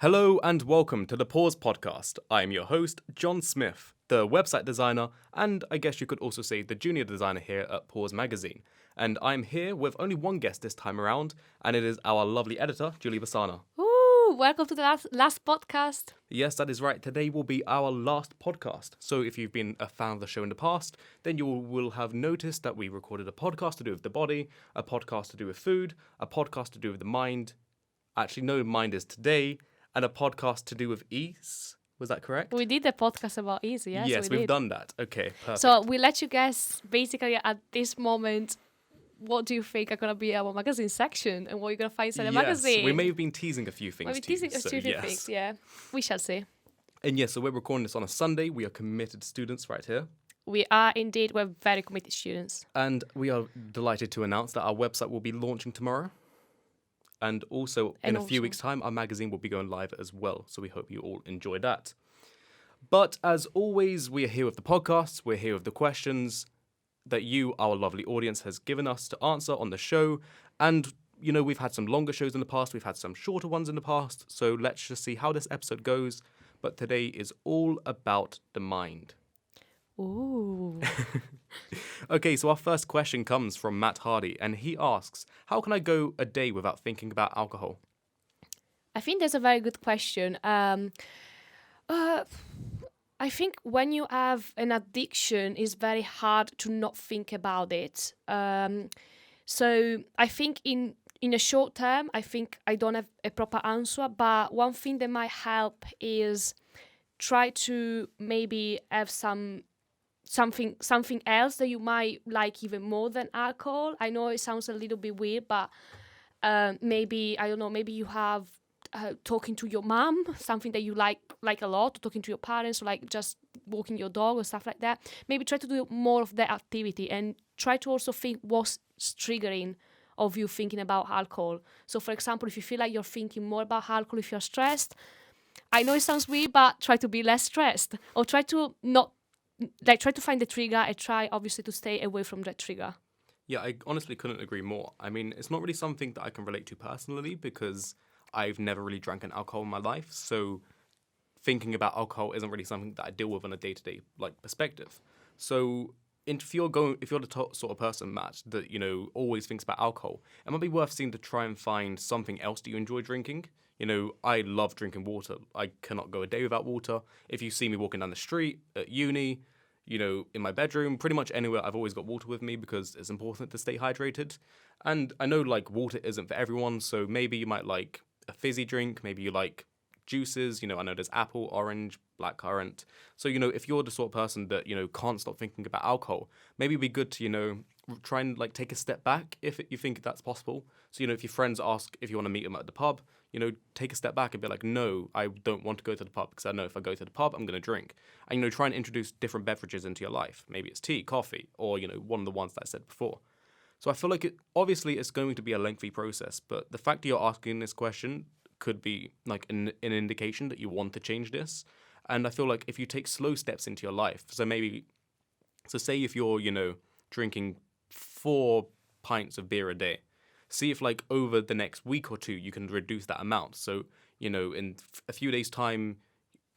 Hello and welcome to the Pause Podcast. I'm your host, John Smith, the website designer, and I guess you could also say the junior designer here at Pause Magazine. And I'm here with only one guest this time around, and it is our lovely editor, Julie Bassana. Ooh, welcome to the last podcast. Yes, that is right. Today will be our last podcast. So if you've been a fan of the show in the past, then you will have noticed that we recorded a podcast to do with the body, a podcast to do with food, a podcast to do with the mind. Actually, no, mind is today. And a podcast to do with ease. Was that correct? We did a podcast about ease, yes, we've did. done that. Okay, perfect. So we let you guess, basically, at this moment, what do you think are going to be our magazine section and what you're going to find inside the magazine? We may have been teasing a few things. Maybe teasing a few things, yeah. We shall see. And yes, so we're recording this on a Sunday. We are committed students right here. We are indeed, we're very committed students. And we are delighted to announce that our website will be launching tomorrow. And also, in a few weeks' time, our magazine will be going live as well. So we hope you all enjoy that. But as always, we are here with the podcasts. We're here with the questions that you, our lovely audience, has given us to answer on the show. And, you know, we've had some longer shows in the past. We've had some shorter ones in the past. So let's just see how this episode goes. But today is all about the mind. Ooh. Okay, so our first question comes from Matt Hardy, and he asks, how can I go a day without thinking about alcohol? I think that's a very good question. I think when you have an addiction, it's very hard to not think about it. So I think in a short term, I think I don't have a proper answer, but one thing that might help is try to maybe have something else that you might like even more than alcohol. I know it sounds a little bit weird, but maybe, I don't know, maybe you have talking to your mom, something that you like a lot, talking to your parents, or like just walking your dog or stuff like that. Maybe try to do more of that activity and try to also think what's triggering of you thinking about alcohol. So for example, if you feel like you're thinking more about alcohol if you're stressed, I know it sounds weird, but try to be less stressed, or try to find the trigger and try obviously to stay away from that trigger. Yeah, I honestly couldn't agree more. I mean, it's not really something that I can relate to personally because I've never really drank an alcohol in my life. So thinking about alcohol isn't really something that I deal with on a day-to-day perspective. So if you're the sort of person, Matt, that, you know, always thinks about alcohol, it might be worth seeing to try and find something else that you enjoy drinking. You know, I love drinking water. I cannot go a day without water. If you see me walking down the street, at uni, you know, in my bedroom, pretty much anywhere, I've always got water with me because it's important to stay hydrated. And I know, water isn't for everyone, so maybe you might like a fizzy drink, maybe you like juices, you know, I know there's apple, orange, blackcurrant. So, you know, if you're the sort of person that, you know, can't stop thinking about alcohol, maybe it'd be good to, you know, try and take a step back if you think that's possible. So, you know, if your friends ask if you want to meet them at the pub, you know, take a step back and be like, no, I don't want to go to the pub because I know if I go to the pub, I'm going to drink. And, you know, try and introduce different beverages into your life. Maybe it's tea, coffee, or, you know, one of the ones that I said before. So I feel like obviously it's going to be a lengthy process, but the fact that you're asking this question could be an indication that you want to change this. And I feel like if you take slow steps into your life, so say if you're, you know, drinking 4 pints of beer a day, see if over the next week or two you can reduce that amount. So, you know, in a few days' time,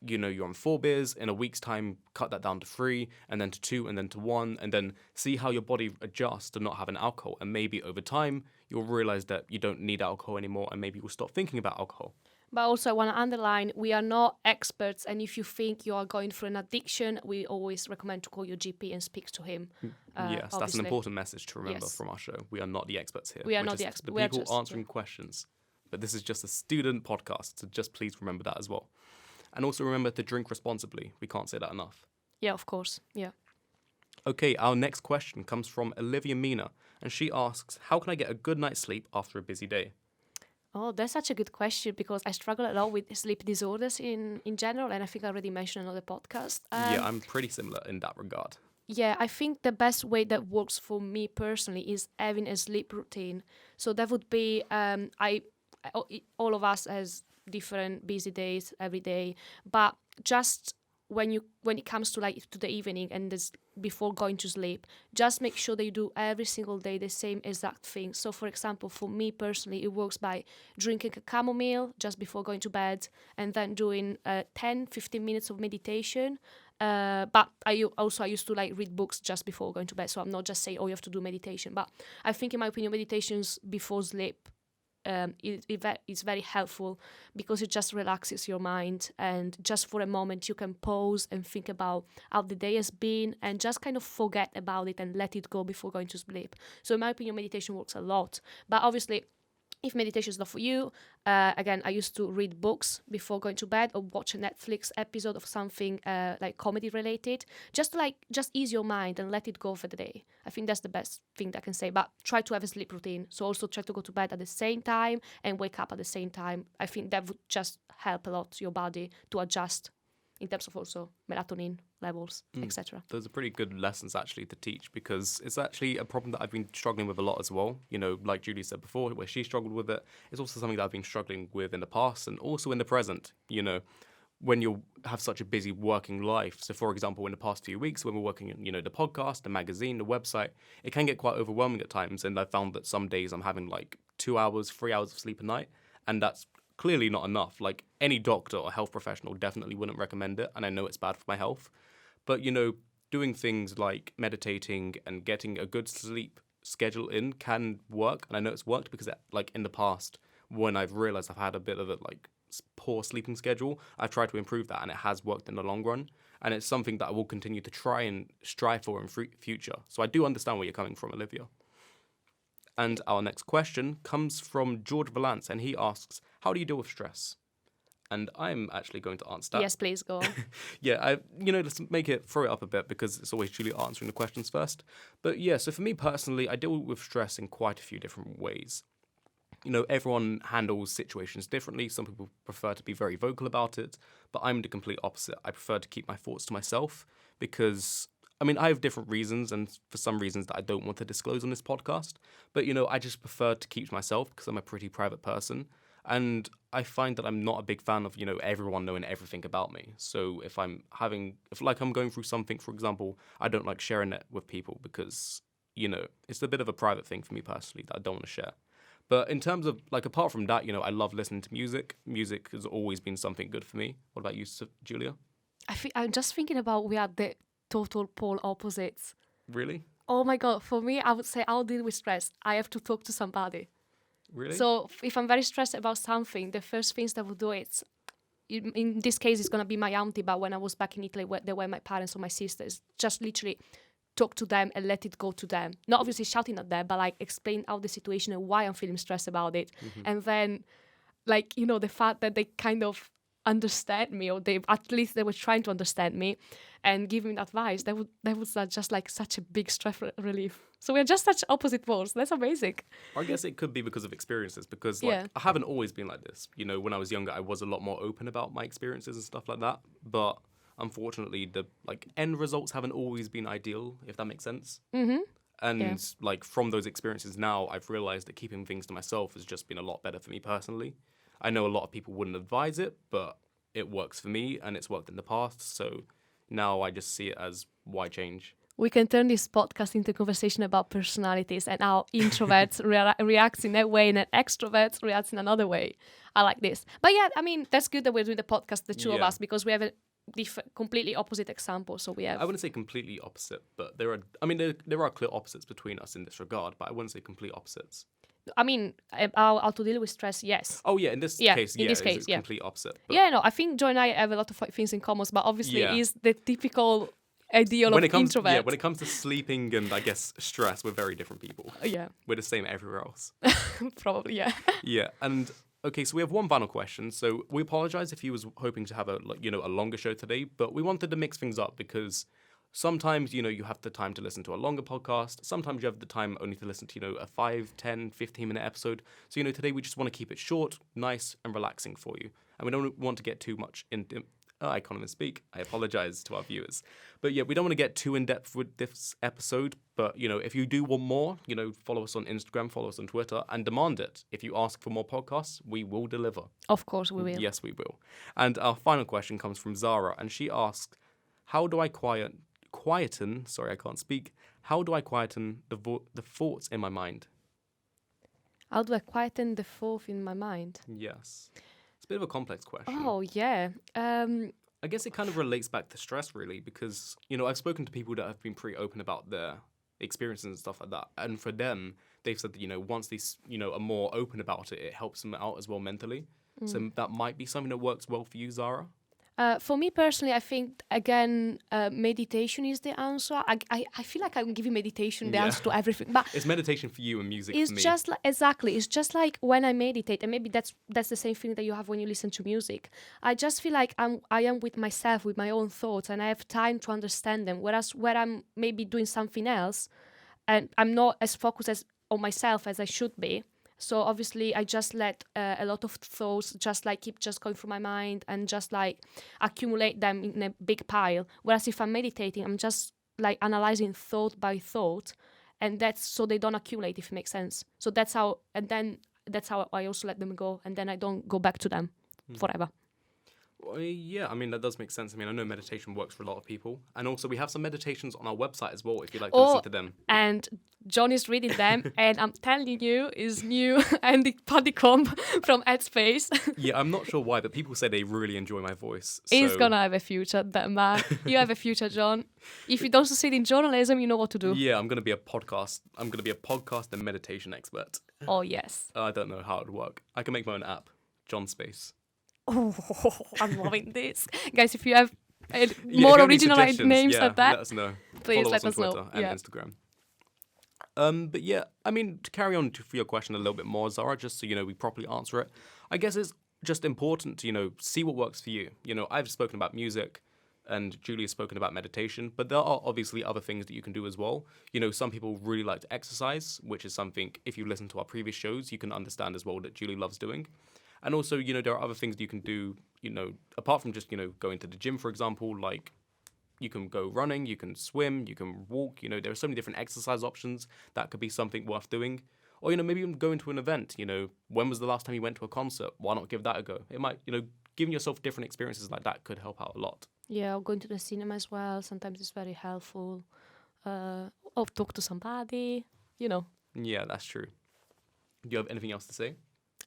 you know, you're on 4 beers. In a week's time, cut that down to 3, and then to 2, and then to 1, and then see how your body adjusts to not having alcohol. And maybe over time, you'll realize that you don't need alcohol anymore, and maybe you'll stop thinking about alcohol. But also I want to underline, we are not experts, and if you think you are going through an addiction, we always recommend to call your GP and speak to him. Yes, obviously. That's an important message to remember Yes. from our show. We are not the experts here. We are not the experts. The people answering questions. But this is just a student podcast, so just please remember that as well. And also remember to drink responsibly. We can't say that enough. Yeah, of course. Yeah. Okay, our next question comes from Olivia Mina, and she asks, how can I get a good night's sleep after a busy day? Oh, that's such a good question because I struggle a lot with sleep disorders in general, and I think I already mentioned on the podcast. Yeah, I'm pretty similar in that regard. Yeah, I think the best way that works for me personally is having a sleep routine. So that would be, all of us has different busy days every day, but just when it comes to like to the evening and this before going to sleep, just make sure that you do every single day the same exact thing. So for example, for me personally, it works by drinking a chamomile just before going to bed, and then doing 10-15 minutes of meditation. But I used to like read books just before going to bed, so I'm not just saying, oh, you have to do meditation. But I think, in my opinion, meditations before sleep, it's very helpful because it just relaxes your mind, and just for a moment you can pause and think about how the day has been and just kind of forget about it and let it go before going to sleep. So in my opinion, meditation works a lot. But obviously, if meditation is not for you, again, I used to read books before going to bed or watch a Netflix episode of something like comedy related, just to just ease your mind and let it go for the day. I think that's the best thing that I can say. But try to have a sleep routine. So also try to go to bed at the same time and wake up at the same time. I think that would just help a lot your body to adjust in terms of also melatonin levels, etc. Those are pretty good lessons actually to teach, because it's actually a problem that I've been struggling with a lot as well. You know, like Julie said before, where she struggled with it, it's also something that I've been struggling with in the past and also in the present. You know, when you have such a busy working life. So for example, in the past few weeks when we're working on, you know, the podcast, the magazine, the website, it can get quite overwhelming at times. And I found that some days I'm having like 2 hours, 3 hours of sleep a night, and that's clearly not enough. Like, any doctor or health professional definitely wouldn't recommend it, and I know it's bad for my health. But, you know, doing things like meditating and getting a good sleep schedule in can work, and I know it's worked because, like, in the past, when I've realized I've had a bit of a like poor sleeping schedule, I've tried to improve that, and it has worked in the long run. And it's something that I will continue to try and strive for in future. So I do understand where you're coming from, Olivia. And our next question comes from George Valance, and he asks, how do you deal with stress? And I'm actually going to answer that. Yes, please go on. Yeah, let's throw it up a bit, because it's always Julie answering the questions first. But yeah, so for me personally, I deal with stress in quite a few different ways. You know, everyone handles situations differently. Some people prefer to be very vocal about it, but I'm the complete opposite. I prefer to keep my thoughts to myself because, I mean, I have different reasons, and for some reasons that I don't want to disclose on this podcast. But, you know, I just prefer to keep to myself because I'm a pretty private person. And I find that I'm not a big fan of, you know, everyone knowing everything about me. So if I'm going through something, for example, I don't like sharing it with people because, you know, it's a bit of a private thing for me personally that I don't want to share. But in terms of, like, apart from that, you know, I love listening to music. Music has always been something good for me. What about you, Julia? I'm just thinking about we are the total pole opposites. Really? Oh my God. For me, I would say I'll deal with stress. I have to talk to somebody. Really? So if I'm very stressed about something, the first things that I would do is, in this case, it's going to be my auntie, but when I was back in Italy, there were my parents or my sisters, just literally talk to them and let it go to them. Not obviously shouting at them, but like explain out the situation and why I'm feeling stressed about it. Mm-hmm. And then, like, you know, the fact that they kind of understand me, or at least they were trying to understand me and give me advice, that was just like such a big stress relief. So we're just such opposite poles. That's amazing. I guess it could be because of experiences, because like I haven't always been like this. You know, when I was younger, I was a lot more open about my experiences and stuff like that. But unfortunately, the like end results haven't always been ideal, if that makes sense. Mm-hmm. And like from those experiences now, I've realized that keeping things to myself has just been a lot better for me personally. I know a lot of people wouldn't advise it, but it works for me and it's worked in the past. So now I just see it as, why change? We can turn this podcast into a conversation about personalities and how introverts react in that way and extroverts react in another way. I like this. But yeah, I mean, that's good that we're doing the podcast, the two of us, because we have a completely opposite example. So we have... I wouldn't say completely opposite, but there are clear opposites between us in this regard, but I wouldn't say complete opposites. I mean, how to deal with stress, yes. Oh, yeah, in this case, it's complete opposite. But yeah, no, I think Joy and I have a lot of things in common, but obviously is the typical ideal of introvert. Yeah, when it comes to sleeping and, I guess, stress, we're very different people. Yeah. We're the same everywhere else. Probably, yeah. Yeah, and... Okay, so we have one final question. So we apologize if you was hoping to have a longer show today, but we wanted to mix things up because sometimes, you know, you have the time to listen to a longer podcast. Sometimes you have the time only to listen to, you know, a 5, 10, 15-minute episode. So, you know, today we just want to keep it short, nice, and relaxing for you. And we don't want to get too much into I can't even speak. I apologize to our viewers. But yeah, we don't want to get too in-depth with this episode. But, if you do want more, follow us on Instagram, follow us on Twitter, and demand it. If you ask for more podcasts, we will deliver. Of course we will. Yes, we will. And our final question comes from Zara, and she asks, how do I quieten, sorry, I can't speak. How do I quieten the thoughts in my mind? How do I quieten the thought in my mind? Yes. It's a bit of a complex question. Oh, yeah. I guess it kind of relates back to stress, really, because, I've spoken to people that have been pretty open about their experiences and stuff like that. And for them, they've said that, once they, are more open about it, it helps them out as well mentally. So that might be something that works well for you, Zara. For me personally, I think, again, meditation is the answer. I feel like I'm giving meditation the answer to everything. But it's meditation for you and music for me. It's just like, exactly. It's just like when I meditate, and maybe that's the same feeling that you have when you listen to music. I just feel like I am with myself, with my own thoughts, and I have time to understand them. Whereas where I'm maybe doing something else, and I'm not as focused on myself as I should be. So obviously I just let a lot of thoughts just like keep just going through my mind and just like accumulate them in a big pile. Whereas if I'm meditating, I'm just like analyzing thought by thought, and that's so they don't accumulate, if it makes sense. So that's how I also let them go, and then I don't go back to them forever. Well, yeah, I mean, that does make sense. I mean, I know meditation works for a lot of people. And also, we have some meditations on our website as well, if you'd like to listen to them. And John is reading them, and I'm telling you, is new Andy Paddycombe from Headspace. Yeah, I'm not sure why, but people say they really enjoy my voice. He's gonna have a future, that man. You have a future, John. If you don't succeed in journalism, you know what to do. Yeah, I'm going to be a podcast and meditation expert. Oh, yes. I don't know how it would work. I can make my own app, John Space. Oh, I'm loving this. Guys, if you have more original names like that, let us know. Please Follow let us us on know. Twitter and Instagram. But yeah, I mean, to carry on for your question a little bit more, Zara, just so we properly answer it, I guess it's just important to, see what works for you. I've spoken about music and Julie's spoken about meditation, but there are obviously other things that you can do as well. Some people really like to exercise, which is something, if you listen to our previous shows, you can understand as well that Julie loves doing. And also, there are other things that you can do, apart from just, going to the gym, for example, like you can go running, you can swim, you can walk, there are so many different exercise options that could be something worth doing. Or, maybe even going to an event, when was the last time you went to a concert? Why not give that a go? It might, giving yourself different experiences like that could help out a lot. Yeah, or going to the cinema as well. Sometimes it's very helpful. Or talk to somebody, Yeah, that's true. Do you have anything else to say?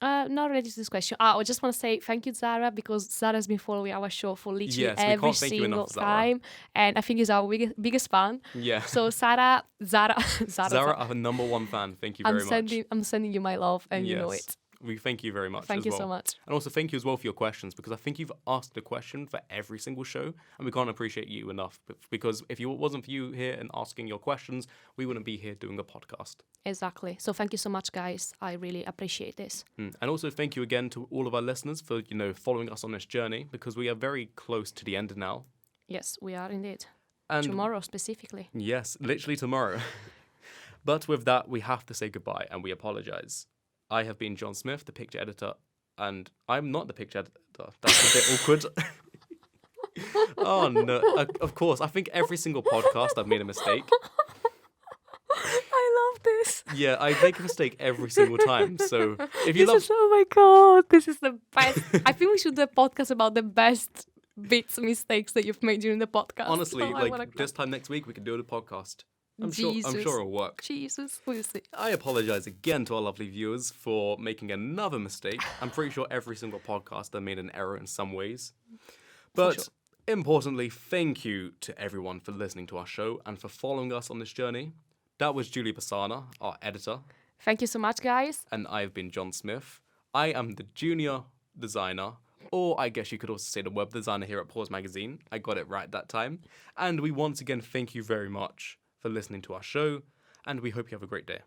Not related to this question. I just want to say thank you, Zara, because Zara has been following our show for literally every single time, and I think he's our biggest fan. Yeah. So Zara, our number one fan. Thank you very much. I'm sending you my love, and you know it. We thank you very much. Thank you so much. And also thank you as well for your questions, because I think you've asked a question for every single show, and we can't appreciate you enough. Because if it wasn't for you here and asking your questions, we wouldn't be here doing a podcast. Exactly. So thank you so much, guys. I really appreciate this. And also thank you again to all of our listeners for following us on this journey, because we are very close to the end now. Yes, we are indeed. And tomorrow specifically. Yes, literally tomorrow. But with that, we have to say goodbye, and we apologize. I have been John Smith, the picture editor, and I'm not the picture editor. That's a bit awkward. Oh, no. Of course, I think every single podcast I've made a mistake. I love this. Yeah, I make a mistake every single time. So if you oh my God, this is the best. I think we should do a podcast about the best mistakes that you've made during the podcast. Honestly, this time next week, we can do a podcast. I'm sure it'll work. Jesus, we'll see. I apologize again to our lovely viewers for making another mistake. I'm pretty sure every single podcaster made an error in some ways. But importantly, thank you to everyone for listening to our show and for following us on this journey. That was Julie Bassana, our editor. Thank you so much, guys. And I've been John Smith. I am the junior designer, or I guess you could also say the web designer here at Pause Magazine. I got it right that time. And we once again thank you very much for listening to our show, and we hope you have a great day.